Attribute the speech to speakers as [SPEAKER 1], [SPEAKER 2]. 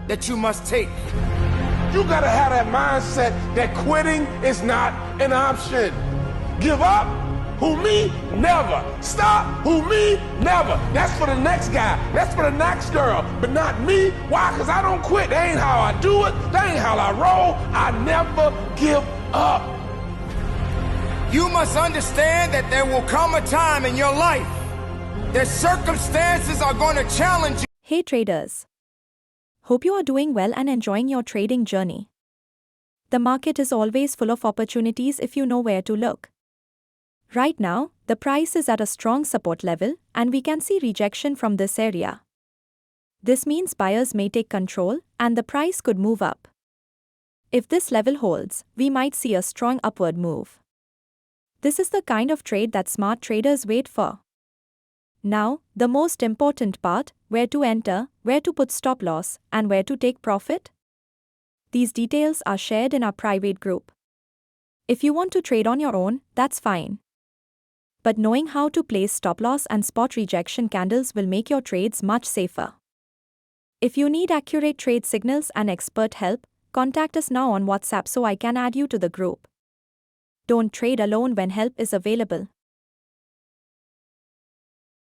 [SPEAKER 1] that you must take.
[SPEAKER 2] You gotta have that mindset that quitting is not an option. Give up? Who, me? Never. Stop? Who, me? Never. That's for the next guy. That's for the next girl. But not me. Why? Because I don't quit. That ain't how I do it. That ain't how I roll. I never give up.
[SPEAKER 1] You must understand that there will come a time in your life that circumstances are going to challenge you.
[SPEAKER 3] Hey traders. Hope you are doing well and enjoying your trading journey. The market is always full of opportunities if you know where to look. Right now, the price is at a strong support level, and we can see rejection from this area. This means buyers may take control, and the price could move up. If this level holds, we might see a strong upward move. This is the kind of trade that smart traders wait for. Now, the most important part: where to enter, where to put stop loss, and where to take profit. These details are shared in our private group. If you want to trade on your own, that's fine. But knowing how to place stop loss and spot rejection candles will make your trades much safer. If you need accurate trade signals and expert help, contact us now on WhatsApp so I can add you to the group. Don't trade alone when help is available.